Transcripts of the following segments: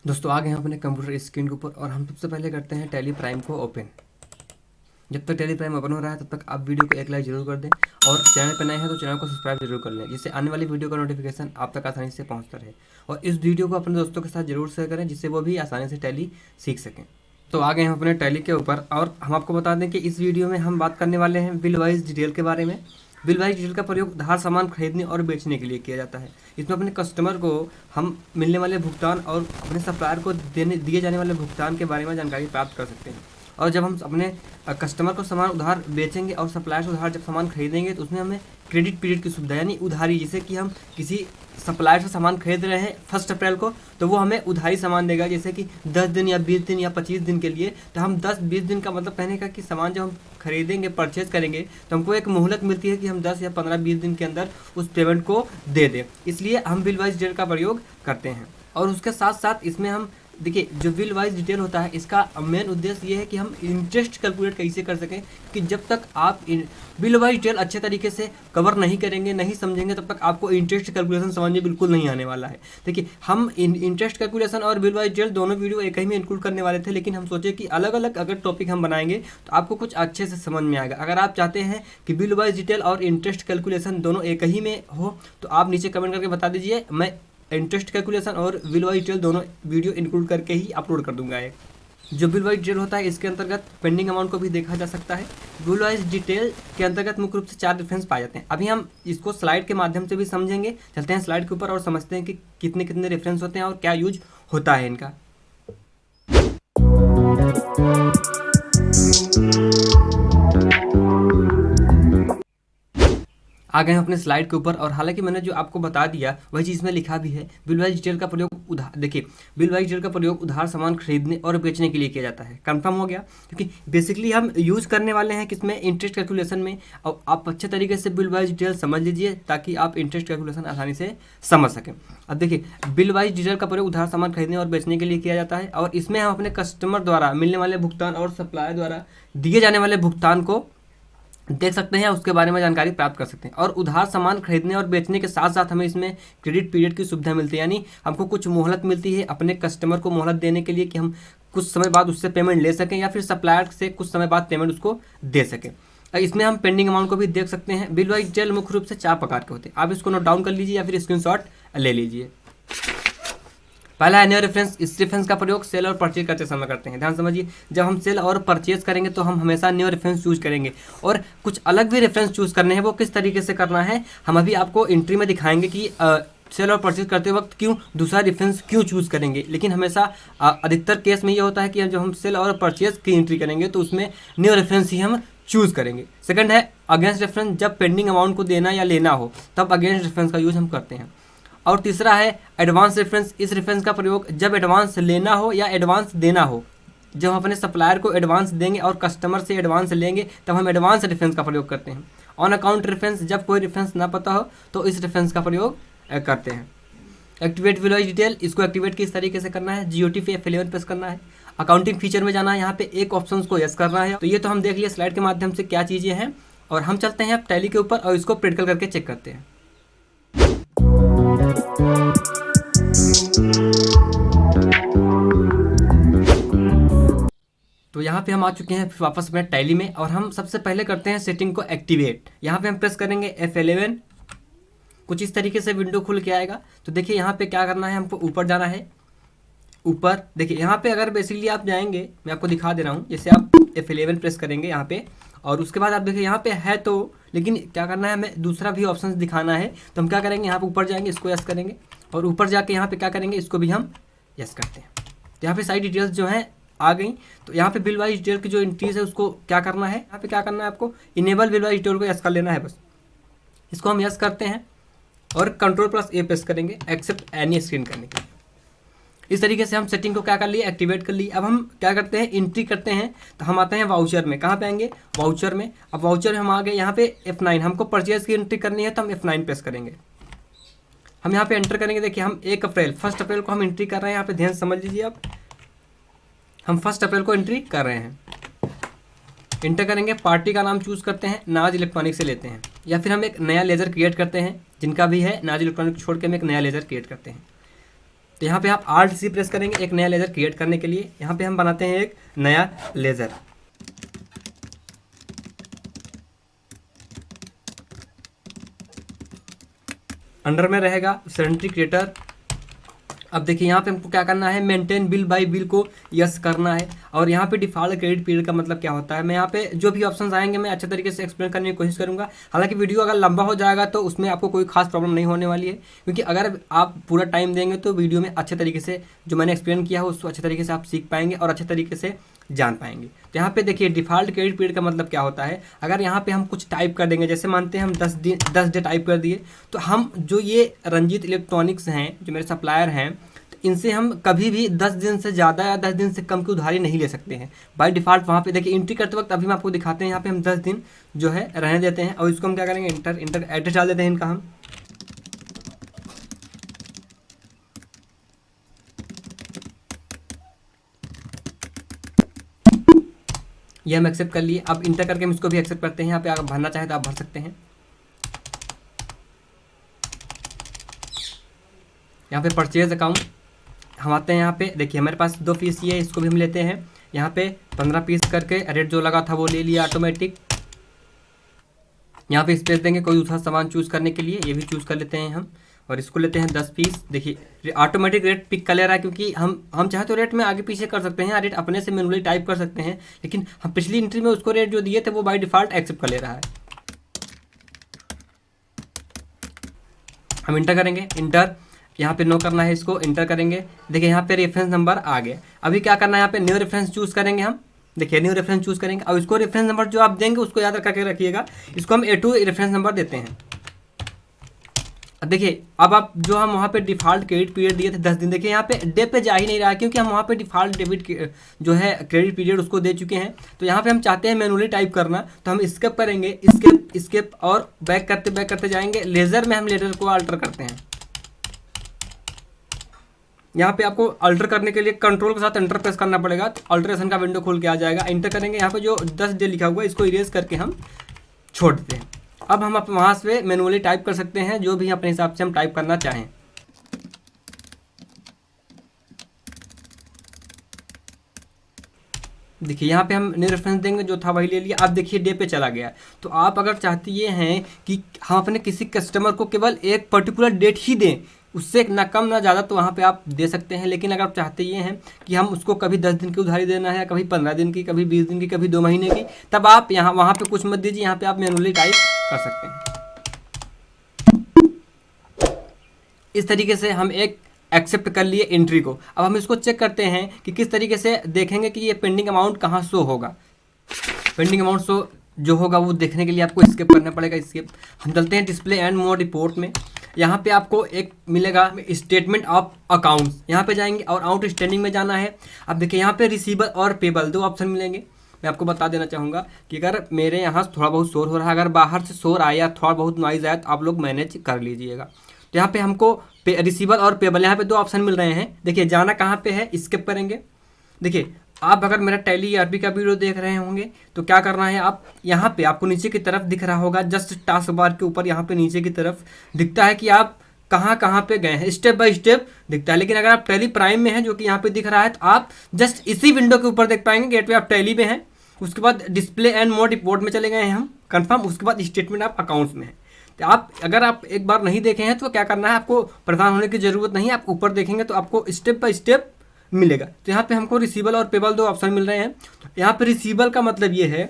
दोस्तों आ गए हैं अपने कंप्यूटर स्क्रीन के ऊपर और हम सबसे पहले करते हैं टैली प्राइम को ओपन। जब तक टैली प्राइम ओपन हो रहा है तब तक आप वीडियो को एक लाइक जरूर कर दें और चैनल पर नए हैं तो चैनल को सब्सक्राइब जरूर कर लें, जिससे आने वाली वीडियो का नोटिफिकेशन आप तक आसानी से पहुंचता रहे। और इस वीडियो को अपने दोस्तों के साथ जरूर शेयर करें, जिससे वो भी आसानी से टैली सीख सकें। तो आ गए हैं अपने टैली के ऊपर और हम आपको बता दें कि इस वीडियो में हम बात करने वाले हैं बिल वाइज डिटेल के बारे में। बिल वाइज डिटेल का प्रयोग उधार सामान खरीदने और बेचने के लिए किया जाता है। इसमें अपने कस्टमर को हम मिलने वाले भुगतान और अपने सप्लायर को दिए जाने वाले भुगतान के बारे में जानकारी प्राप्त कर सकते हैं। और जब हम अपने कस्टमर को सामान उधार बेचेंगे और सप्लायर से उधार जब सामान खरीदेंगे तो उसमें हमें क्रेडिट पीरियड की सुविधा यानी उधारी, जैसे कि हम किसी सप्लायर से सामान खरीद रहे हैं 1 अप्रैल को तो वो हमें उधारी सामान देगा, जैसे कि 10 दिन या 20 दिन या 25 दिन के लिए। तो हम 10-20 दिन का मतलब कहने का कि सामान जब हम खरीदेंगे परचेज करेंगे तो हमको एक मोहलत मिलती है कि हम 10 या 15-20 दिन के अंदर उस पेमेंट को दे दें। इसलिए हम बिल वाइज डिटेल का प्रयोग करते हैं। और उसके साथ साथ इसमें हम देखिए, जो बिल वाइज डिटेल होता है इसका मेन उद्देश्य ये है कि हम इंटरेस्ट कैलकुलेट कैसे कर सकें, कि जब तक आप बिल वाइज डिटेल अच्छे तरीके से कवर नहीं करेंगे, नहीं समझेंगे, तब तक आपको इंटरेस्ट कैलकुलेशन समझ में बिल्कुल नहीं आने वाला है। देखिए, हम इंटरेस्ट कैलकुलेशन और बिल वाइज डिटेल दोनों वीडियो एक ही में इंक्लूड करने वाले थे, लेकिन हम सोचे कि अलग अलग अगर टॉपिक हम बनाएंगे तो आपको कुछ अच्छे से समझ में आएगा। अगर आप चाहते हैं कि बिल वाइज डिटेल और इंटरेस्ट कैलकुलेशन दोनों एक ही में हो तो आप नीचे कमेंट करके बता दीजिए, मैं इंटरेस्ट कैलकुलेशन और बिल वाइज डिटेल दोनों वीडियो इंक्लूड करके ही अपलोड कर दूंगा। एक जो बिल वाइज डिटेल होता है इसके अंतर्गत पेंडिंग अमाउंट को भी देखा जा सकता है। बिल वाइज डिटेल के अंतर्गत मुख्य रूप से 4 रेफरेंस पाए जाते हैं। अभी हम इसको स्लाइड के माध्यम से भी समझेंगे। चलते हैं स्लाइड के ऊपर और समझते हैं कि कितने कितने रेफरेंस होते हैं और क्या यूज होता है इनका। आ गए हैं अपने स्लाइड के ऊपर और हालांकि मैंने जो आपको बता दिया वही चीज़ में लिखा भी है। बिल वाइज डिटेल का प्रयोग देखिए, बिल वाइज डिटेल का प्रयोग उधार सामान खरीदने और बेचने के लिए किया जाता है। कंफर्म हो गया, क्योंकि बेसिकली हम यूज़ करने वाले हैं किसमें, इंटरेस्ट कैलकुलेशन में। और आप अच्छे तरीके से बिल वाइज डिटेल समझ लीजिए ताकि आप इंटरेस्ट कैलकुलेशन आसानी से समझ सकें। अब देखिए, बिल वाइज डिटेल का प्रयोग उधार सामान खरीदने और बेचने के लिए किया जाता है और इसमें हम अपने कस्टमर द्वारा मिलने वाले भुगतान और सप्लायर द्वारा दिए जाने वाले भुगतान को देख सकते हैं, उसके बारे में जानकारी प्राप्त कर सकते हैं। और उधार सामान खरीदने और बेचने के साथ साथ हमें इसमें क्रेडिट पीरियड की सुविधा मिलती है, यानी हमको कुछ मोहलत मिलती है अपने कस्टमर को मोहलत देने के लिए कि हम कुछ समय बाद उससे पेमेंट ले सकें या फिर सप्लायर से कुछ समय बाद पेमेंट उसको दे सकें। इसमें हम पेंडिंग अमाउंट को भी देख सकते हैं। बिल वाइज डिटेल मुख्य रूप से 4 प्रकार के होते हैं। आप इसको नोट डाउन कर लीजिए या फिर स्क्रीनशॉट ले लीजिए। पहला है न्यू रेफरेंस। इस रेफरेंस का प्रयोग सेल और परचेज करते समय करते हैं। ध्यान समझिए, जब हम सेल और परचेज करेंगे तो हम हमेशा न्यू रेफरेंस चूज करेंगे और कुछ अलग भी रेफरेंस चूज करने हैं। वो किस तरीके से करना है हम अभी आपको एंट्री में दिखाएंगे कि सेल और परचेज करते वक्त क्यों दूसरा रेफरेंस क्यों चूज करेंगे। लेकिन हमेशा अधिकतर केस में ये होता है कि जब हम सेल और परचेज की एंट्री करेंगे तो उसमें न्यू रेफरेंस ही हम चूज करेंगे। सेकंड है अगेंस्ट रेफरेंस। जब पेंडिंग अमाउंट को देना या लेना हो तब अगेंस्ट रेफरेंस का यूज हम करते हैं। और तीसरा है एडवांस रेफरेंस। इस रेफरेंस का प्रयोग जब एडवांस लेना हो या एडवांस देना हो, जब हम अपने सप्लायर को एडवांस देंगे और कस्टमर से एडवांस लेंगे तब हम एडवांस रेफरेंस का प्रयोग करते हैं। On account reference. जब कोई रेफरेंस ना पता हो तो इस रेफरेंस का प्रयोग करते हैं। Activate bill wise detail. इसको एक्टिवेट किस तरीके से करना है, GOT पे F11 प्रेस करना है। अकाउंटिंग फीचर में जाना है, यहाँ पे एक ऑप्शन को यस करना है। तो ये तो हम देख लिए स्लाइड के माध्यम से क्या चीज़ें हैं और हम चलते हैं अब टैली के ऊपर और इसको प्रैक्टिकल करके चेक करते हैं। तो यहाँ पे हम आ चुके हैं वापस अपने टैली में और हम सबसे पहले करते हैं सेटिंग को एक्टिवेट। यहाँ पे हम प्रेस करेंगे F11। कुछ इस तरीके से विंडो खुल के आएगा। तो देखिए यहाँ पे क्या करना है, हमको ऊपर जाना है। ऊपर देखिए यहाँ पे अगर बेसिकली आप जाएंगे, मैं आपको दिखा दे रहा हूँ, जैसे आप F11 प्रेस करेंगे यहाँ पे और उसके बाद आप देखिए यहाँ पे है तो, लेकिन क्या करना है हमें दूसरा भी ऑप्शन दिखाना है। तो हम क्या करेंगे, यहाँ पे ऊपर जाएंगे, इसको यस करेंगे और ऊपर जाके यहाँ पे क्या करेंगे, इसको भी हम यस करते हैं। तो यहाँ पे सारी डिटेल्स जो हैं आ गई। तो यहाँ पे बिल वाइज डिटेल की जो एंट्रीज है उसको क्या करना है, यहाँ पे क्या करना है आपको, इनेबल बिल वाइज डिटेल को यस कर लेना है बस। इसको हम यस करते हैं और Ctrl+A प्रेस करेंगे एक्सेप्ट एनी स्क्रीन करने के लिए। इस तरीके से हम सेटिंग को क्या कर लिए, एक्टिवेट कर लिए। अब हम क्या करते हैं, एंट्री करते हैं। तो हम आते हैं वाउचर में। कहाँ पे आएंगे, वाउचर में। अब वाउचर में हम आ गए, यहाँ पे F9 हमको परचेज की एंट्री करनी है तो हम F9 प्रेस करेंगे। हम यहाँ पे एंटर करेंगे। देखिए हम 1 अप्रैल को हम एंट्री कर रहे हैं। यहाँ पे ध्यान समझ लीजिए आप, हम 1 अप्रैल को एंट्री कर रहे हैं। इंटर करेंगे, पार्टी का नाम चूज करते हैं, नाज इलेक्ट्रॉनिक से लेते हैं या फिर हम एक नया लेजर क्रिएट करते हैं। जिनका भी है नाज इलेक्ट्रॉनिक छोड़ के हम एक नया लेजर क्रिएट करते हैं। तो यहाँ पे आप Alt C प्रेस करेंगे एक नया लेज़र क्रिएट करने के लिए। यहाँ पे हम बनाते हैं एक नया लेज़र। अंडर में रहेगा सेंट्री क्रिएटर। अब देखिए यहाँ पे हमको क्या करना है, मेंटेन बिल बाय बिल को यस करना है। और यहाँ पे डिफॉल्ट क्रेडिट पीरियड का मतलब क्या होता है, मैं यहाँ पे जो भी ऑप्शंस आएंगे मैं अच्छे तरीके से एक्सप्लेन करने की कोशिश करूँगा। हालांकि वीडियो अगर लंबा हो जाएगा तो उसमें आपको कोई खास प्रॉब्लम नहीं होने वाली है, क्योंकि अगर आप पूरा टाइम देंगे तो वीडियो में अच्छे तरीके से जो मैंने एक्सप्लेन किया है उसको अच्छे तरीके से आप सीख पाएंगे और अच्छे तरीके से जान पाएंगे। तो यहाँ पे देखिए डिफॉल्ट क्रेडिट पीरियड का मतलब क्या होता है, अगर यहाँ पे हम कुछ टाइप कर देंगे, जैसे मानते हैं हम 10 डे टाइप कर दिए, तो हम जो ये रंजीत इलेक्ट्रॉनिक्स हैं जो मेरे सप्लायर हैं, इनसे हम कभी भी 10 दिन से ज़्यादा या 10 दिन से कम की उधारी नहीं ले सकते हैं बाय डिफ़ॉल्ट। वहाँ पे देखिए एंट्री करते वक्त अभी हम आपको दिखाते हैं, यहाँ पे हम 10 दिन जो है रहने देते हैं और इसको हम क्या करेंगे, इंटर एड्रेस डाल देते हैं इनका हम। ये हम एक्सेप्ट कर लिए। अब इंटर करके हम इसको भी एक्सेप्ट करते हैं। यहाँ पे अगर भरना चाहे तो आप भर सकते हैं। यहाँ पे परचेज अकाउंट हम आते हैं, यहाँ पे देखिए हमारे पास 2 पीस ये है, इसको भी हम लेते हैं। यहाँ पे 15 पीस करके रेट जो लगा था वो ले लिया ऑटोमेटिक। यहाँ पे स्पेस देंगे कोई दूसरा सामान चूज़ करने के लिए, ये भी चूज़ कर लेते हैं हम। और इसको लेते हैं 10 पीस। देखिए ऑटोमेटिक रेट पिक कर ले रहा है, क्योंकि हम चाहे तो रेट में आगे पीछे कर सकते हैं, रेट अपने से मैनुअली टाइप कर सकते हैं, लेकिन हम पिछली एंट्री में उसको रेट जो दिए थे वो बाय डिफ़ॉल्ट एक्सेप्ट कर ले रहा है। हम इंटर करेंगे, इंटर यहाँ पे नो करना है, इसको इंटर करेंगे। देखिए यहाँ पे रेफरेंस नंबर आ गया। अभी क्या करना है, यहाँ पे न्यू रेफरेंस चूज़ करेंगे हम। देखिए न्यू रेफरेंस चूज़ करेंगे और इसको रेफरेंस नंबर जो आप देंगे उसको याद करके रखिएगा, इसको हम A2 रेफरेंस नंबर देते हैं। अब देखिए अब आप जो हम वहाँ पे डिफ़ॉल्ट क्रेडिट पीरियड दिए थे 10 दिन, देखिए यहाँ पे डे पे जा ही नहीं रहा है, क्योंकि हम वहाँ पे डिफ़ॉल्ट डेबिट जो है क्रेडिट पीरियड उसको दे चुके हैं। तो यहाँ पे हम चाहते हैं मैनुअली टाइप करना, तो हम स्किप करेंगे, स्किप और बैक करते जाएंगे। लेज़र में हम लेटर को अल्टर करते हैं। यहाँ पे आपको अल्टर करने के लिए कंट्रोल के साथ एंटर प्रेस करना पड़ेगा, तो अल्ट्रेशन का विंडो खोल के आ जाएगा। एंटर करेंगे, यहाँ पे जो 10 डे लिखा हुआ है इसको इरेज करके हम छोड़ देते हैं। अब हम वहाँ से मैनुअली टाइप कर सकते हैं जो भी अपने हिसाब से हम टाइप करना चाहें। देखिए यहाँ पे हम न्यू रेफरेंस देंगे, जो था वही ले लिया। अब देखिए डे पे चला गया। तो आप अगर चाहते ये हैं कि हम अपने किसी कस्टमर को केवल एक पर्टिकुलर डेट ही दें, उससे ना कम ना ज़्यादा, तो वहाँ पे आप दे सकते हैं। लेकिन अगर आप चाहते ये हैं कि हम उसको कभी 10 दिन की उधारी देना है, कभी 15 दिन की, कभी 20 दिन की, कभी 2 महीने की, तब आप यहाँ वहाँ पे कुछ मत दीजिए, यहाँ पे आप मैनुअली टाइप कर सकते हैं। इस तरीके से हम एक एक्सेप्ट कर लिए एंट्री को। अब हम इसको चेक करते हैं कि किस तरीके से देखेंगे कि ये पेंडिंग अमाउंट कहाँ शो होगा। पेंडिंग अमाउंट शो जो होगा वो देखने के लिए आपको स्किप करना पड़ेगा। स्किप हम चलते हैं डिस्प्ले एंड मोर रिपोर्ट में। यहाँ पे आपको एक मिलेगा स्टेटमेंट ऑफ अकाउंट्स, यहाँ पे जाएंगे और आउटस्टैंडिंग में जाना है। अब देखिए यहाँ पे रिसीवेबल और पेबल 2 ऑप्शन मिलेंगे। मैं आपको बता देना चाहूँगा कि अगर मेरे यहाँ थोड़ा बहुत शोर हो रहा है, अगर बाहर से शोर आया, थोड़ा बहुत नॉइज़ आया, तो आप लोग मैनेज कर लीजिएगा। तो यहाँ पे हमको रिसीवेबल और पेबल यहाँ पे 2 ऑप्शन मिल रहे हैं। देखिए जाना कहाँ पे है, स्किप करेंगे। देखिए आप अगर मेरा टैली ERP का वीडियो देख रहे होंगे तो क्या करना है, आप यहाँ पे आपको नीचे की तरफ दिख रहा होगा, जस्ट टास्क बार के ऊपर यहाँ पे नीचे की तरफ दिखता है कि आप कहाँ कहाँ पे गए हैं, स्टेप बाय स्टेप दिखता है। लेकिन अगर आप टैली प्राइम में हैं, जो कि यहाँ पे दिख रहा है, तो आप जस्ट इसी विंडो के ऊपर देख पाएंगे गेट पे आप टैली में हैं। उसके बाद डिस्प्ले एंड मोर रिपोर्ट में चले गए हैं हम कन्फर्म। उसके बाद स्टेटमेंट ऑफ अकाउंट्स में है। तो आप अगर आप एक बार नहीं देखे हैं तो क्या करना है, आपको परेशान होने की ज़रूरत नहीं है। आप ऊपर देखेंगे तो आपको स्टेप बाय स्टेप मिलेगा। तो यहाँ पे हमको रिसीवेबल और पेबल 2 ऑप्शन मिल रहे हैं। यहाँ पे रिसीवेबल का मतलब ये है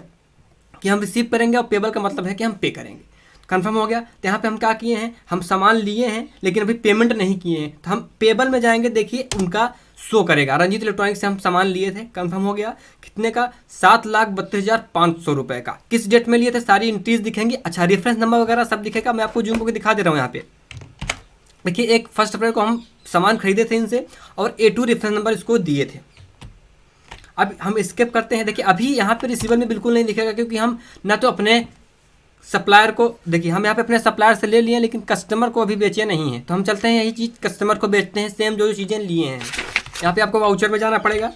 कि हम रिसीव करेंगे और पेबल का मतलब है कि हम पे करेंगे। कंफर्म हो गया। तो यहाँ पे हम क्या किए हैं, हम सामान लिए हैं लेकिन अभी पेमेंट नहीं किए हैं, तो हम पेबल में जाएंगे। देखिए उनका शो करेगा, रंजीत इलेक्ट्रॉनिक्स से हम सामान लिए थे। कंफर्म हो गया। कितने का, 7,32,500 रुपये का। किस डेट में लिए थे, सारी एंट्रीज दिखेंगी। अच्छा रेफरेंस नंबर वगैरह सब दिखेगा। मैं आपको जूम करके दिखा दे रहा हूँ। यहाँ पे देखिए 1 फर्स्ट अप्रैल को हम सामान खरीदे थे इनसे और A2 रेफरेंस नंबर इसको दिए थे। अब हम स्किप करते हैं। देखिए अभी यहाँ पे रिसीवर में बिल्कुल नहीं दिखेगा, क्योंकि हम ना तो अपने सप्लायर को, देखिए हम यहाँ पे अपने सप्लायर से ले लिए लेकिन कस्टमर को अभी बेचे नहीं है। तो हम चलते हैं यही चीज़ कस्टमर को बेचते हैं, सेम जो चीज़ें लिए हैं। यहाँ पे आपको वाउचर में जाना पड़ेगा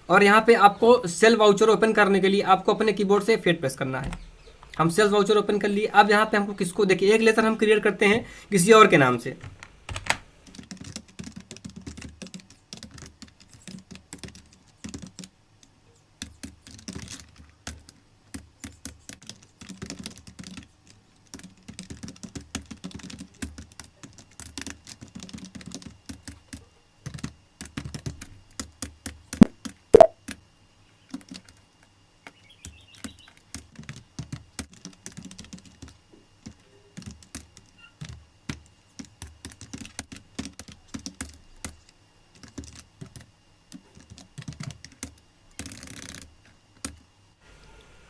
और यहाँ पे आपको सेल वाउचर ओपन करने के लिए आपको अपने कीबोर्ड से F8 प्रेस करना है। हम सेल्स वाउचर ओपन कर लिए। अब यहाँ पे हमको किसको, देखिए एक लेटर हम क्रिएट करते हैं किसी और के नाम से।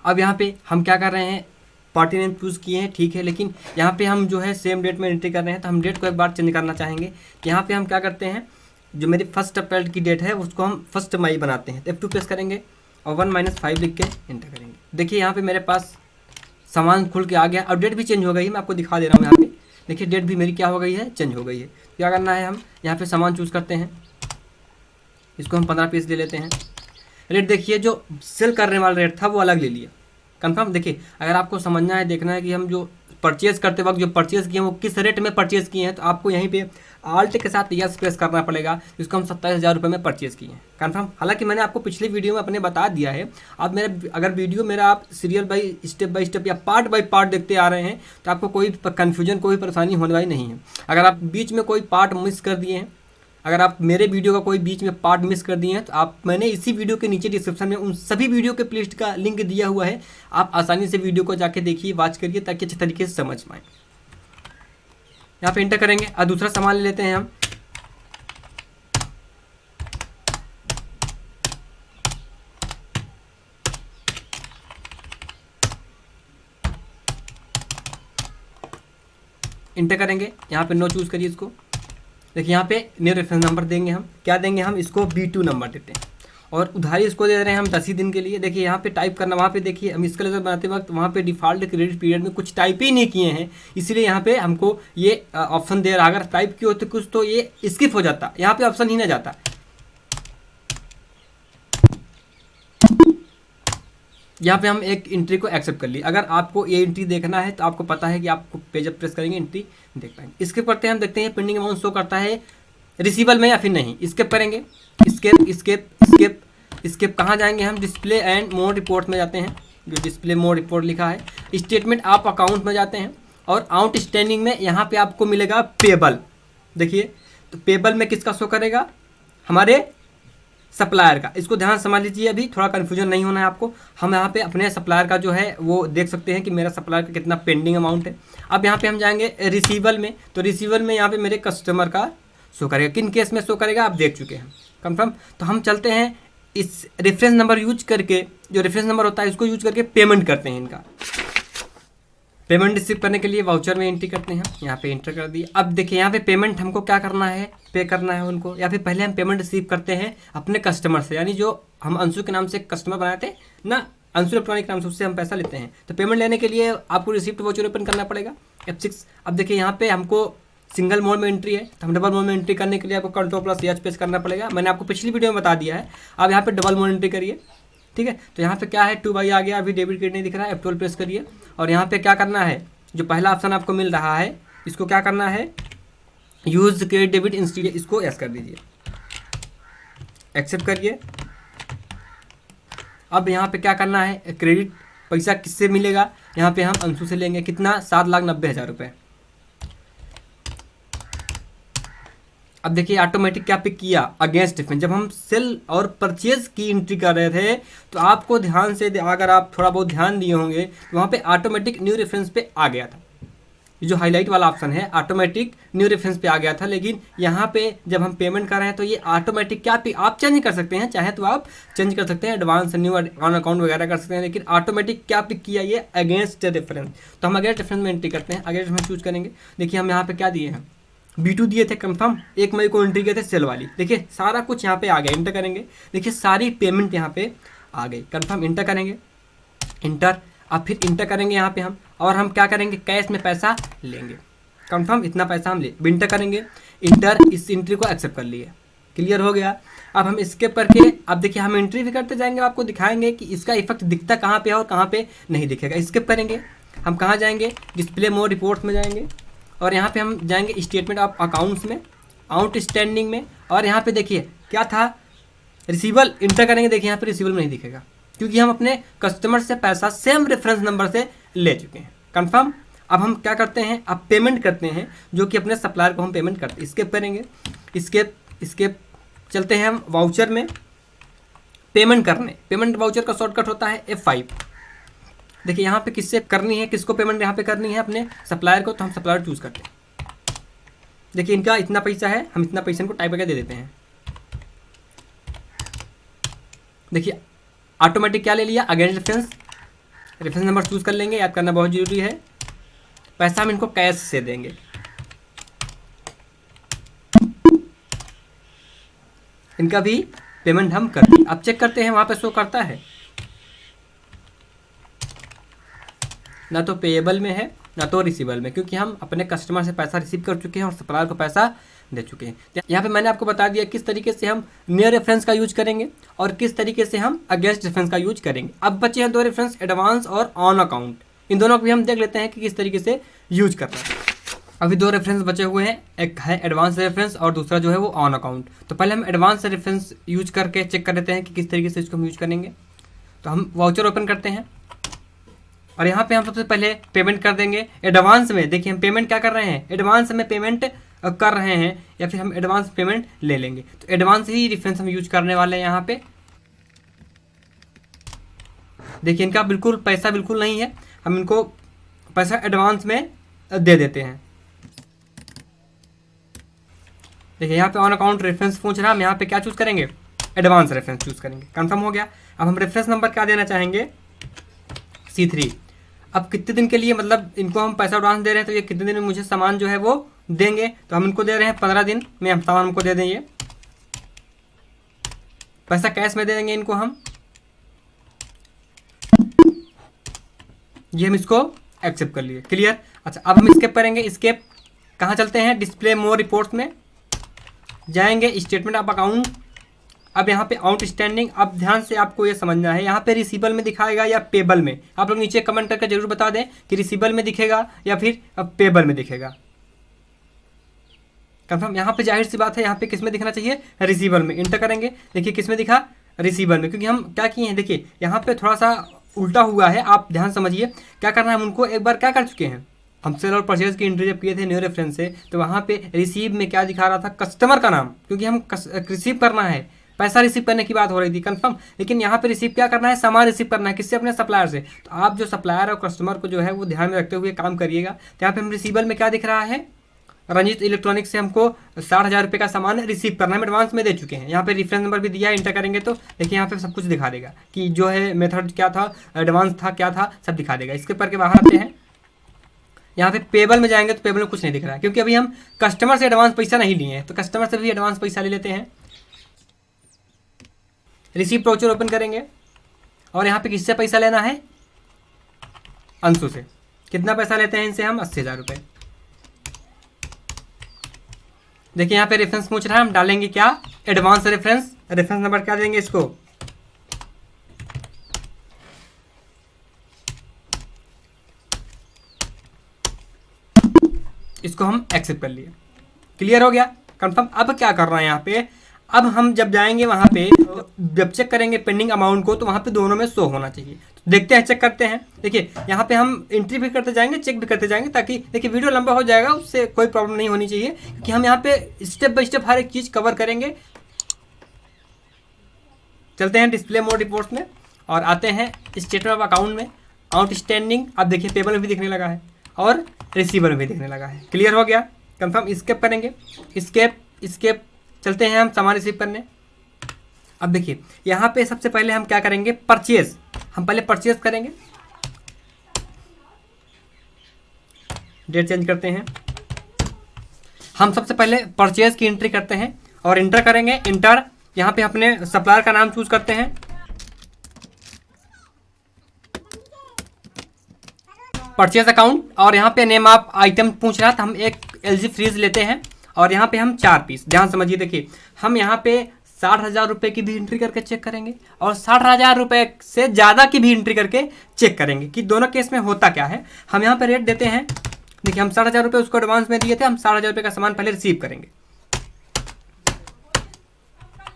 अब यहाँ पे हम क्या कर रहे हैं, पार्टी नेम चूज़ किए हैं, ठीक है, लेकिन यहाँ पे हम जो है सेम डेट में एंट्री कर रहे हैं, तो हम डेट को एक बार चेंज करना चाहेंगे। तो यहाँ पे हम क्या करते हैं, जो मेरी 1 अप्रैल की डेट है उसको हम 1 मई बनाते हैं। तो F2 प्रेस करेंगे और 1-5 लिख के एंटर करेंगे। देखिए यहाँ पे मेरे पास सामान खुल के आ गया। अब डेट भी चेंज हो गई है, मैं आपको दिखा दे रहा हूँ। यहाँ पे देखिए डेट भी मेरी क्या हो गई है, चेंज हो गई है। क्या करना है, हम यहाँ पे सामान चूज़ करते हैं, इसको हम 15 पीस ले लेते हैं। रेट देखिए, जो सेल करने वाला रेट था वो अलग ले लिया। कंफर्म। देखिए अगर आपको समझना है, देखना है कि हम जो परचेज़ करते वक्त जो परचेज़ किए हैं वो किस रेट में परचेज़ किए हैं, तो आपको यहीं पे आल्ट के साथ यस प्रेस करना पड़ेगा, जिसको हम 27,000 रुपये में परचेज़ किए हैं। कंफर्म। हालांकि मैंने आपको पिछले वीडियो में अपने बता दिया है। आप मेरे अगर वीडियो मेरा आप सीरियल बाई स्टेप या पार्ट बाई पार्ट देखते आ रहे हैं तो आपको कोई कन्फ्यूजन, कोई परेशानी होने वाली नहीं है। अगर आप बीच में कोई पार्ट मिस कर दिए हैं, अगर आप मेरे वीडियो का कोई बीच में पार्ट मिस कर दिए हैं, तो आप मैंने इसी वीडियो के नीचे डिस्क्रिप्शन में उन सभी वीडियो के प्लेलिस्ट का लिंक दिया हुआ है। आप आसानी से वीडियो को जाके देखिए, वॉच करिए, ताकि अच्छे तरीके से समझ पाएँ। यहाँ पे इंटर करेंगे और दूसरा सामान ले लेते हैं हम। इंटर करेंगे, यहाँ पे नो चूज़ करिए इसको। देखिए यहाँ पे न्यू रेफरेंस नंबर देंगे हम, क्या देंगे हम इसको B2 नंबर देते हैं, और उधारी इसको दे रहे हैं हम 10 ही दिन के लिए। देखिए यहाँ पे टाइप करना, वहाँ पे देखिए हम इसका लेजर बनाते वक्त वहाँ पे डिफ़ॉल्ट क्रेडिट पीरियड में कुछ टाइप ही नहीं किए हैं, इसलिए यहाँ पे हमको ये ऑप्शन दे रहा। अगर टाइप किए होते कुछ तो ये स्किप हो जाता, यहाँ पे ऑप्शन ही ना जाता। यहाँ पे हम एक एंट्री को एक्सेप्ट कर ली। अगर आपको ये एंट्री देखना है तो आपको पता है कि आपको पेज अप प्रेस करेंगे, एंट्री देख पाएंगे। इसके पढ़ते हैं हम, देखते हैं पेंडिंग अमाउंट शो करता है रिसीवल में या फिर नहीं। स्केप करेंगे, स्केप स्केप स्केप स्केप। कहाँ जाएंगे हम, डिस्प्ले एंड मोर रिपोर्ट में जाते हैं, जो डिस्प्ले मोर रिपोर्ट लिखा है। स्टेटमेंट आप अकाउंट में जाते हैं और आउटस्टैंडिंग में यहाँ पे आपको मिलेगा पेबल। देखिए तो पेबल में किसका शो करेगा, हमारे सप्लायर का। इसको ध्यान से समझ लीजिए, अभी थोड़ा कन्फ्यूजन नहीं होना है आपको। हम यहाँ पे अपने सप्लायर का जो है वो देख सकते हैं कि मेरा सप्लायर का कितना पेंडिंग अमाउंट है। अब यहाँ पे हम जाएंगे रिसीवल में, तो रिसीवल में यहाँ पे मेरे कस्टमर का शो करेगा। किन केस में शो करेगा आप देख चुके हैं, कंफर्म। तो हम चलते हैं इस रेफरेंस नंबर यूज करके, जो रेफरेंस नंबर होता है इसको यूज करके पेमेंट करते हैं इनका। पेमेंट रिसीव करने के लिए वाउचर में एंट्री करते हैं, यहाँ पे एंटर कर दिए। अब देखिए यहाँ पे पेमेंट हमको क्या करना है, पे करना है उनको, या फिर पहले हम पेमेंट रिसीव करते हैं अपने कस्टमर से, यानी जो हम अंशु के नाम से कस्टमर बनाए थे ना, अंशु इलेक्ट्रॉनिक नाम से, उससे हम पैसा लेते हैं। तो पेमेंट लेने के लिए आपको रिसिप्ट वाउचर ओपन करना पड़ेगा, F6। अब देखिए यहाँ पे हमको सिंगल मोड में एंट्री है, तो हम डबल मोड में एंट्री करने के लिए आपको Ctrl+H प्रेस करना पड़ेगा। मैंने आपको पिछली वीडियो में बता दिया है। अब यहाँ पे डबल मोड एंट्री करिए, ठीक है। तो यहाँ पे क्या है, 2 बाई आ गया, अभी डेबिट क्रेडिट नहीं दिख रहा है, F12 प्रेस करिए। और यहाँ पे क्या करना है, जो पहला ऑप्शन आपको मिल रहा है इसको क्या करना है, यूज क्रेडिट डेबिट इंस्टीड, इसको यस कर दीजिए, एक्सेप्ट करिए। अब यहाँ पे क्या करना है, क्रेडिट पैसा किससे मिलेगा, यहाँ पे हम अंशु से लेंगे। कितना, 7,90,000 रुपये। अब देखिए ऑटोमेटिक क्या पिक किया, अगेंस्ट डिफरेंस। जब हम सेल और परचेज की एंट्री कर रहे थे तो आपको ध्यान से, अगर आप थोड़ा बहुत ध्यान दिए होंगे तो वहाँ पे ऑटोमेटिक न्यू रेफरेंस पे आ गया था। ये जो हाईलाइट वाला ऑप्शन है ऑटोमेटिक न्यू रेफरेंस पे आ गया था, लेकिन यहाँ पे जब हम पेमेंट कर रहे हैं तो ये ऑटोमेटिक क्या पिक, आप चेंज कर सकते हैं, चाहे तो आप चेंज कर सकते हैं, एडवांस न्यू ऑन अकाउंट वगैरह कर सकते हैं, लेकिन ऑटोमेटिक क्या पिक किया, ये अगेंस्ट रेफरेंस। तो हम अगेंस्ट रेफरेंस में एंट्री करते हैं, अगेंस्ट में चूज करेंगे। देखिए हम यहाँ पे क्या दिए हैं, B2 दिए थे कंफर्म, 1 मई को एंट्री किए थे सेल वाली। देखिए सारा कुछ यहाँ पे आ गया, इंटर करेंगे। देखिए सारी पेमेंट यहाँ पे आ गई, कंफर्म। इंटर करेंगे, इंटर। अब फिर इंटर करेंगे यहाँ पे हम, और हम क्या करेंगे, कैश में पैसा लेंगे, कंफर्म। इतना पैसा हम ले, इंटर करेंगे, इंटर। इस एंट्री को एक्सेप्ट कर लिए, क्लियर हो गया। अब हम स्किप करके, अब देखिए हम एंट्री भी करते जाएंगे, आपको दिखाएंगे कि इसका इफेक्ट दिखता कहाँ पे है और कहाँ पे नहीं दिखेगा। स्किप करेंगे, हम कहाँ जाएंगे, डिस्प्ले मोर रिपोर्ट्स में जाएंगे, और यहाँ पे हम जाएंगे स्टेटमेंट ऑफ अकाउंट्स में, आउटस्टैंडिंग में, और यहाँ पे देखिए क्या था, रिसीवल। इंटर करेंगे, देखिए यहाँ पे रिसीवल नहीं दिखेगा, क्योंकि हम अपने कस्टमर से पैसा सेम रेफरेंस नंबर से ले चुके हैं, कंफर्म। अब हम क्या करते हैं, अब पेमेंट करते हैं, जो कि अपने सप्लायर को हम पेमेंट करते हैं। स्केप करेंगे, स्केप चलते हैं हम वाउचर में पेमेंट करने। पेमेंट वाउचर का शॉर्टकट होता है F5। देखिए यहाँ पे किससे करनी है, किसको पेमेंट यहाँ पे करनी है, अपने सप्लायर को, तो हम सप्लायर चूज करते हैं। देखिए इनका इतना पैसा है, हम इतना पैसा इनको टाइप करके दे देते हैं। देखिए ऑटोमेटिक क्या ले लिया, against reference reference number choose कर लेंगे, याद करना बहुत ज़रूरी है। पैसा हम इनको कैश से देंगे। इनका भी पेमेंट हम करते हैं। अब चेक करते हैं वहाँ पे शो करता है, ना तो पेएबल में है ना तो रिसीवेबल में, क्योंकि हम अपने कस्टमर से पैसा रिसीव कर चुके हैं और सप्लायर को पैसा दे चुके हैं। यहाँ पे मैंने आपको बता दिया किस तरीके से हम नियर रेफरेंस का यूज करेंगे और किस तरीके से हम अगेंस्ट रेफरेंस का यूज करेंगे। अब बचे हैं दो रेफरेंस, एडवांस और ऑन अकाउंट। इन दोनों को भी हम देख लेते हैं कि किस तरीके से यूज करना है। अभी दो रेफरेंस बचे हुए हैं, एक है एडवांस रेफरेंस और दूसरा जो है वो ऑन अकाउंट। तो पहले हम एडवांस रेफरेंस यूज करके चेक कर लेते हैं कि किस तरीके से इसको हम यूज करेंगे। तो हम वाउचर ओपन करते हैं और यहाँ पे हम सबसे पहले पेमेंट कर देंगे एडवांस में। देखिए हम पेमेंट क्या कर रहे हैं, एडवांस में पेमेंट कर रहे हैं या फिर हम एडवांस पेमेंट ले लेंगे। तो एडवांस ही रेफरेंस हम यूज करने वाले हैं। यहाँ पे देखिए इनका बिल्कुल पैसा बिल्कुल नहीं है, हम इनको पैसा एडवांस में दे देते हैं। देखिए यहाँ पे ऑन अकाउंट रेफरेंस पूछ रहा है, हम यहाँ पे क्या चूज करेंगे, एडवांस रेफरेंस चूज करेंगे। कंफर्म हो गया। अब हम रेफरेंस नंबर क्या देना चाहेंगे, C3। अब कितने दिन के लिए, मतलब इनको हम पैसा एडवांस दे रहे हैं तो ये कितने दिन में मुझे सामान जो है वो देंगे। तो हम इनको दे रहे हैं 15 दिन में हम सामान हमको दे देंगे। पैसा कैश में दे देंगे इनको हम। ये हम इसको एक्सेप्ट कर लिए, क्लियर। अच्छा अब हम स्केप करेंगे। स्केप कहाँ चलते हैं, डिस्प्ले मोर रिपोर्ट्स में जाएंगे, स्टेटमेंट ऑफ अकाउंट। अब यहाँ पे आउटस्टैंडिंग, अब ध्यान से आपको ये समझना है, यहाँ पे रिसीवेबल में दिखाएगा या पेबल में। आप लोग नीचे कमेंट करके जरूर बता दें कि रिसीवेबल में दिखेगा या फिर पेबल में दिखेगा। कंफर्म। यहाँ पे जाहिर सी बात है, यहाँ पे किस में दिखना चाहिए, रिसीवेबल में। इंटर करेंगे, देखिए किस में दिखा, रिसीवेबल में, क्योंकि हम क्या किए हैं, देखिए यहाँ पे थोड़ा सा उल्टा हुआ है, आप ध्यान समझिए। क्या करना है, हम उनको एक बार क्या कर चुके हैं, हम सेल और परचेज की एंट्री जब किए थे न्यू रेफरेंस से, तो वहाँ पे रिसीव में क्या दिखा रहा था, कस्टमर का नाम, क्योंकि हम रिसीव करना है, पैसा रिसीव करने की बात हो रही थी। कंफर्म। लेकिन यहाँ पे रिसीव क्या करना है, सामान रिसीव करना है, किससे, अपने सप्लायर से। तो आप जो सप्लायर और कस्टमर को जो है वो ध्यान में रखते हुए काम करिएगा। तो यहाँ पे हम रिसीवेबल में क्या दिख रहा है, रंजीत इलेक्ट्रॉनिक्स से हमको 60,000 रुपये का सामान रिसीव करना है, एडवांस में दे चुके हैं। यहाँ पे रेफरेंस नंबर भी दिया है, इंटर करेंगे तो देखिए यहाँ पे सब कुछ दिखा देगा कि जो है मेथड क्या था, एडवांस था क्या था, सब दिखा देगा। इसके ऊपर के बाहर आते हैं, यहाँ पे पेबल में जाएंगे तो पेबल में कुछ नहीं दिख रहा है, क्योंकि अभी हम कस्टमर से एडवांस पैसा नहीं लिए हैं। तो कस्टमर से भी एडवांस पैसा ले लेते हैं। रिसीव वाउचर ओपन करेंगे और यहाँ पे किससे पैसा लेना है, अंशु से। कितना पैसा लेते हैं इनसे हम, 80,000 रुपये। देखिए यहाँ पे रेफरेंस पूछ रहा है, हम डालेंगे क्या, एडवांस रेफरेंस। रेफरेंस नंबर क्या देंगे इसको, इसको हम एक्सेप्ट कर लिए। क्लियर हो गया, कंफर्म। अब क्या कर रहा है यहाँ पे, अब हम जब जाएंगे वहाँ पे, जब चेक करेंगे पेंडिंग अमाउंट को, तो वहाँ पे दोनों में शो होना चाहिए। तो देखते हैं, चेक करते हैं। देखिए यहाँ पे हम एंट्री भी करते जाएंगे, चेक भी करते जाएंगे, ताकि देखिए वीडियो लंबा हो जाएगा, उससे कोई प्रॉब्लम नहीं होनी चाहिए, क्योंकि हम यहाँ पे स्टेप बाय स्टेप हर एक चीज़ कवर करेंगे। चलते हैं डिस्प्ले मोड रिपोर्ट्स में और आते हैं स्टेटमेंट ऑफ अकाउंट में। आउटस्टैंडिंग, अब देखिए पेबल में भी दिखने लगा है और रिसीवर में भी दिखने लगा है। क्लियर हो गया, कंफर्म। स्केप करेंगे, स्केप चलते हैं हम सामान रिसीव करने। अब देखिए यहाँ पे सबसे पहले हम क्या करेंगे, परचेज। हम पहले परचेज करेंगे, डेट चेंज करते हैं। हम सबसे पहले परचेज की एंट्री करते हैं और इंटर करेंगे। इंटर, यहाँ पे अपने सप्लायर का नाम चूज करते हैं, परचेज अकाउंट, और यहाँ पे नेम ऑफ आइटम पूछ रहा था, हम एक LG फ्रीज लेते हैं और यहाँ पे हम 4 पीस। ध्यान समझिए, देखिए हम यहाँ पे 60,000 रुपये की भी एंट्री करके चेक करेंगे और 60,000 रुपये से ज़्यादा की भी एंट्री करके चेक करेंगे कि दोनों केस में होता क्या है। हम यहाँ पे रेट देते हैं, देखिए हम 60,000 रुपये उसको एडवांस में दिए थे, हम 60,000 रुपये का सामान पहले रिसीव करेंगे।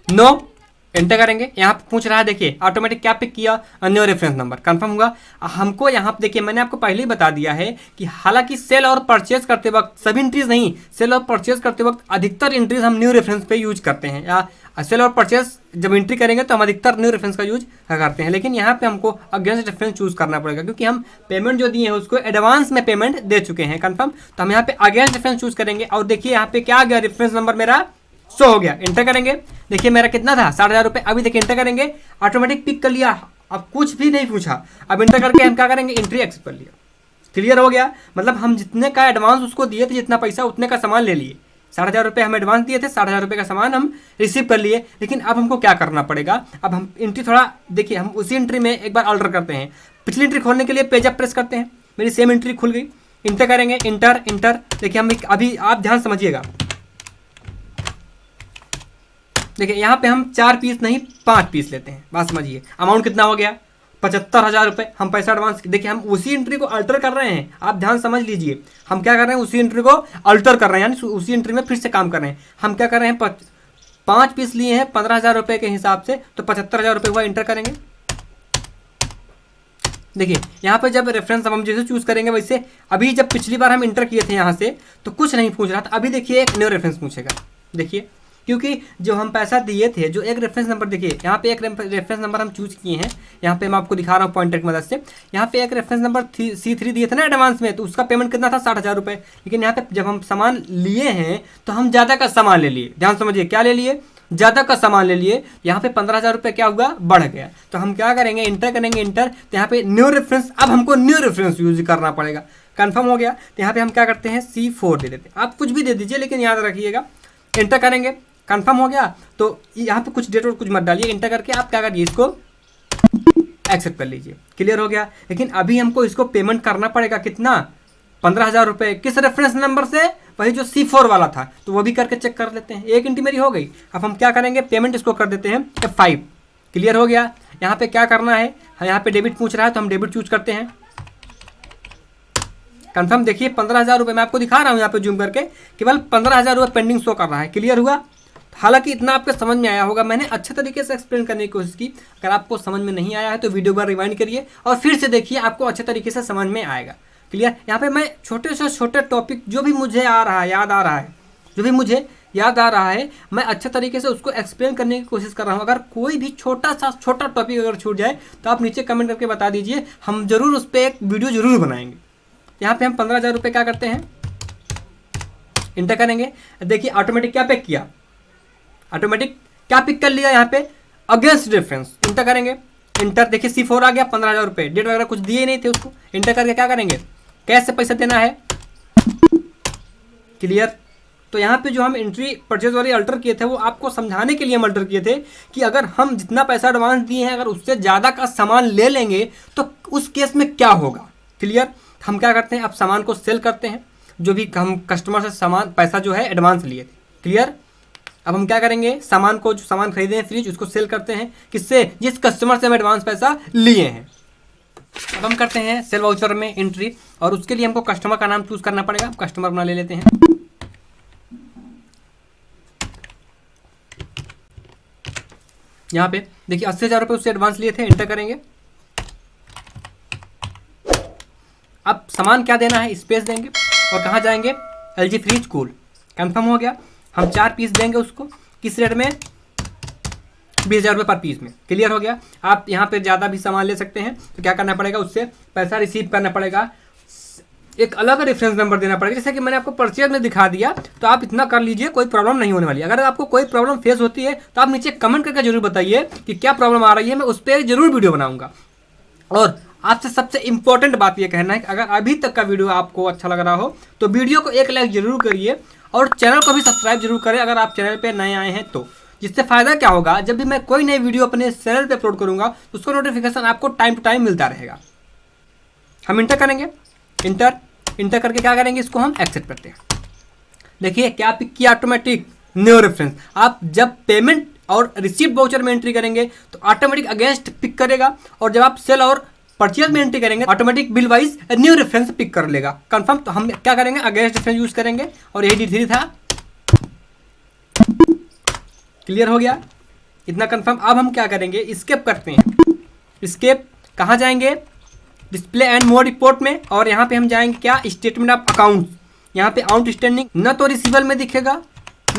नो, एंटर करेंगे। यहाँ पे पूछ रहा है, देखिए ऑटोमेटिक क्या पिक किया, न्यू रेफरेंस नंबर। कंफर्म हुआ। हमको यहाँ पे देखिए मैंने आपको पहले ही बता दिया है कि हालांकि सेल और परचेज करते वक्त सभी एंट्रीज नहीं, सेल और परचेज करते वक्त अधिकतर एंट्रीज हम न्यू रेफरेंस पे यूज करते हैं, या सेल और परचेज जब एंट्री करेंगे तो हम अधिकतर न्यू रेफरेंस का यूज करते हैं। लेकिन यहाँ पे हमको अगेंस्ट रेफरेंस चूज करना पड़ेगा, क्योंकि हम पेमेंट जो दिए हैं उसको एडवांस में पेमेंट दे चुके हैं। कंफर्म। तो हम यहाँ पे अगेंस्ट रेफरेंस चूज करेंगे और देखिए यहाँ पे क्या आ गया, रेफरेंस नंबर मेरा शो हो गया। इंटर करेंगे, देखिए मेरा कितना था, 60,000 रुपये। अभी देखिए इंटर करेंगे, ऑटोमेटिक पिक कर लिया अब कुछ भी नहीं पूछा। अब इंटर करके हम क्या करेंगे, एंट्री एक्सेप्ट कर लिया। क्लियर हो गया, मतलब हम जितने का एडवांस उसको दिए थे, जितना पैसा उतने का सामान ले लिए। 60,000 रुपये हम एडवांस दिए थे, 60,000 रुपये का सामान हम रिसीव कर लिए। लेकिन अब हमको क्या करना पड़ेगा, अब हम एंट्री थोड़ा देखिए, हम उसी एंट्री में एक बार अल्टर करते हैं। पिछली एंट्री खोलने के लिए पेज अप प्रेस करते हैं, मेरी सेम एंट्री खुल गई। इंटर करेंगे, इंटर इंटर। देखिए हम अभी आप ध्यान समझिएगा, देखिए यहाँ पे हम 4 पीस नहीं 5 पीस लेते हैं। बात समझिए, अमाउंट कितना हो गया, 75,000 रुपये। हम पैसा एडवांस, देखिए हम उसी एंट्री को अल्टर कर रहे हैं, आप ध्यान समझ लीजिए। हम क्या कर रहे हैं, उसी एंट्री को अल्टर कर रहे हैं, यानी उसी एंट्री में फिर से काम कर रहे हैं। हम क्या कर रहे हैं, 5 पीस लिए हैं 15,000 रुपये के हिसाब से, तो 75,000 रुपये हुआ। इंटर करेंगे। देखिए यहाँ पे जब रेफरेंस अब हम जैसे चूज करेंगे वैसे, अभी जब पिछली बार हम इंटर किए थे यहाँ से तो कुछ नहीं पूछ रहा था, अभी देखिए एक न्यू रेफरेंस पूछेगा। देखिए क्योंकि जो हम पैसा दिए थे, जो एक रेफरेंस नंबर, देखिए यहाँ पे एक रेफरेंस नंबर हम चूज किए हैं। यहाँ पे मैं आपको दिखा रहा हूँ पॉइंटर की मदद से। यहाँ पे एक रेफरेंस नंबर C3 दिए थे ना एडवांस में, तो उसका पेमेंट कितना था, 60,000 रुपये। लेकिन यहाँ पे जब हम सामान लिए हैं तो हम ज़्यादा का सामान ले लिए। ध्यान समझिए, क्या ले लिए, ज़्यादा का सामान ले लिए। यहाँ पे 15,000 रुपये क्या हुआ, बढ़ गया। तो हम क्या करेंगे, इंटर करेंगे, इंटर। तो यहाँ पे न्यू रेफरेंस, अब हमको न्यू रेफरेंस यूज करना पड़ेगा। कंफर्म हो गया, तो यहाँ पे हम क्या करते हैं, C4 दे देते हैं। आप कुछ भी दे दीजिए, लेकिन याद रखिएगा। इंटर करेंगे, कंफर्म हो गया। तो यहाँ पे कुछ डेट और कुछ मत डालिए, इंटर करके आप क्या करिए, इसको एक्सेप्ट कर लीजिए। क्लियर हो गया। लेकिन अभी हमको इसको पेमेंट करना पड़ेगा, कितना, 15,000 रुपये। किस रेफरेंस नंबर से, वही जो C4 वाला था। तो वो भी करके चेक कर लेते हैं। एक एंट्री मेरी हो गई। अब हम क्या करेंगे, पेमेंट इसको कर देते हैं F5। क्लियर हो गया। यहाँ पे क्या करना है, यहाँ पे डेबिट पूछ रहा है तो हम डेबिट चूज करते हैं। कंफर्म। देखिए 15,000 रुपये मैं आपको दिखा रहा हूँ यहाँ पे जूम करके, केवल 15,000 रुपये पेंडिंग शो कर रहा है। क्लियर हुआ। हालांकि इतना आपको समझ में आया होगा, मैंने अच्छे तरीके से एक्सप्लेन करने की कोशिश की। अगर आपको समझ में नहीं आया है तो वीडियो पर रिवाइंड करिए और फिर से देखिए, आपको अच्छे तरीके से समझ में आएगा। क्लियर। यहाँ पे मैं छोटे से छोटे टॉपिक जो भी मुझे आ रहा है, याद आ रहा है, जो भी मुझे याद आ रहा है, मैं अच्छे तरीके से उसको एक्सप्लेन करने की कोशिश कर रहा हूँ। अगर कोई भी छोटा टॉपिक अगर छूट जाए तो आप नीचे कमेंट करके बता दीजिए, हम जरूर उस पर एक वीडियो जरूर बनाएंगे। यहाँ पे हम 15,000 रुपये क्या करते हैं, इंटर करेंगे। देखिए ऑटोमेटिक क्या पिक किया, ऑटोमेटिक क्या पिक कर लिया, यहाँ पे अगेंस्ट रेफरेंस। इंटर करेंगे, इंटर। देखिए C4 आ गया, 15,000 रुपये। डेट वगैरह कुछ दिए नहीं थे उसको। इंटर करके क्या करेंगे, कैश से पैसा देना है। क्लियर। तो यहाँ पे जो हम एंट्री परचेज वाली अल्टर किए थे, वो आपको समझाने के लिए हम अल्टर किए थे कि अगर हम जितना पैसा एडवांस दिए हैं, अगर उससे ज़्यादा का सामान ले लेंगे तो उस केस में क्या होगा। क्लियर। हम क्या करते हैं, अब सामान को सेल करते हैं, जो भी हम कस्टमर से सामान पैसा जो है एडवांस लिए थे। क्लियर। अब हम क्या करेंगे, सामान को, जो सामान खरीदे हैं फ्रिज, उसको सेल करते हैं। किससे, जिस कस्टमर से हम एडवांस पैसा लिए हैं। अब हम करते हैं सेल वाउचर में एंट्री, और उसके लिए हमको कस्टमर का नाम चूज करना पड़ेगा। कस्टमर अपना ले लेते हैं। यहाँ पे देखिए 80,000 रुपये उससे एडवांस लिए थे। इंटर करेंगे। अब सामान क्या देना है, स्पेस देंगे और कहाँ जाएंगे, LG फ्रिज कूल। कंफर्म हो गया। हम 4 पीस देंगे उसको, किस रेट में, 20,000 रुपये पर पीस में। क्लियर हो गया। आप यहाँ पे ज़्यादा भी सामान ले सकते हैं, तो क्या करना पड़ेगा, उससे पैसा रिसीव करना पड़ेगा, एक अलग रेफरेंस नंबर देना पड़ेगा। जैसे कि मैंने आपको परचेज में दिखा दिया, तो आप इतना कर लीजिए, कोई प्रॉब्लम नहीं होने वाली। अगर आपको कोई प्रॉब्लम फेस होती है तो आप नीचे कमेंट करके जरूर बताइए कि क्या प्रॉब्लम आ रही है, मैं उस पर जरूर वीडियो बनाऊंगा। और आपसे सबसे इंपॉर्टेंट बात यह कहना है कि अगर अभी तक का वीडियो आपको अच्छा लग रहा हो तो वीडियो को एक लाइक जरूर करिए और चैनल को भी सब्सक्राइब जरूर करें अगर आप चैनल पे नए आए हैं तो। जिससे फ़ायदा क्या होगा, जब भी मैं कोई नई वीडियो अपने चैनल पे अपलोड करूंगा तो उसका नोटिफिकेशन आपको टाइम टू टाइम मिलता रहेगा। हम इंटर करेंगे, इंटर करके क्या करेंगे, इसको हम एक्सेप्ट करते हैं। देखिए क्या पिक किया, ऑटोमेटिक न्यू रेफरेंस। आप जब पेमेंट और रिसीप्ट वाउचर में एंट्री करेंगे तो ऑटोमेटिक अगेंस्ट पिक करेगा, और जब आप सेल और परचेज में एंट्री करेंगे automatic bill wise new reference pick कर लेगा। कंफर्म। तो हम क्या करेंगे, अगेंस्ट रेफरेंस यूज करेंगे, और यही D3 था। क्लियर हो गया, इतना कंफर्म। अब हम क्या करेंगे, स्केप करते हैं। स्केप कहाँ जाएंगे, डिस्प्ले एंड मोर रिपोर्ट में, और यहाँ पे हम जाएंगे क्या, स्टेटमेंट ऑफ अकाउंट। यहाँ पे आउटस्टैंडिंग न तो रिसीवेबल में दिखेगा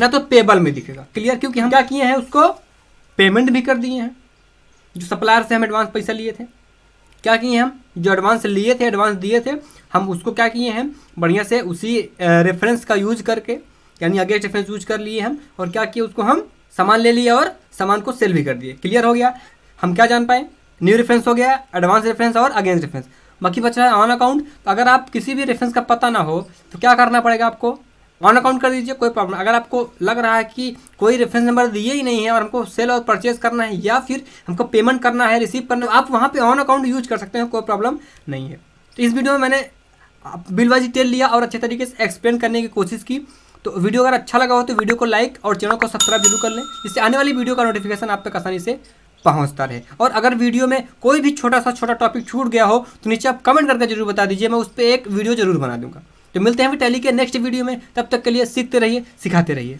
न तो पेबल में दिखेगा। क्लियर। क्योंकि हम क्या किए हैं, उसको पेमेंट भी कर दिए हैं। जो सप्लायर से हम एडवांस पैसा लिए थे, क्या किए हम, जो एडवांस लिए थे, एडवांस दिए थे, हम उसको क्या किए हैं, बढ़िया से उसी रेफरेंस का यूज करके, यानी अगेंस्ट रेफरेंस यूज कर लिए हम, और क्या किए, उसको हम सामान ले लिए और सामान को सेल भी कर दिए। क्लियर हो गया। हम क्या जान पाए, न्यू रेफरेंस हो गया, एडवांस रेफरेंस और अगेंस्ट रेफरेंस। बाकी बच रहा है ऑन अकाउंट। तो अगर आप किसी भी रेफरेंस का पता ना हो तो क्या करना पड़ेगा आपको, ऑन अकाउंट कर दीजिए, कोई प्रॉब्लम। अगर आपको लग रहा है कि कोई रेफरेंस नंबर दिए ही नहीं है और हमको सेल और परचेज करना है या फिर हमको पेमेंट करना है, रिसीव करना है, आप वहाँ पे ऑन अकाउंट यूज कर सकते हैं, कोई प्रॉब्लम नहीं है। तो इस वीडियो में मैंने बिल वाइज डिटेल लिया और अच्छे तरीके से एक्सप्लेन करने की कोशिश की। तो वीडियो अगर अच्छा लगा हो तो वीडियो को लाइक और चैनल को सब्सक्राइब जरूर कर लें, जिससे आने वाली वीडियो का नोटिफिकेशन आप तक आसानी से पहुंचता रहे। और अगर वीडियो में कोई भी छोटा टॉपिक छूट गया हो तो नीचे आप कमेंट करके जरूर बता दीजिए, मैं उस पर एक वीडियो जरूर बना दूंगा। तो मिलते हैं फिर टैली के नेक्स्ट वीडियो में, तब तक के लिए सीखते रहिए, सिखाते रहिए।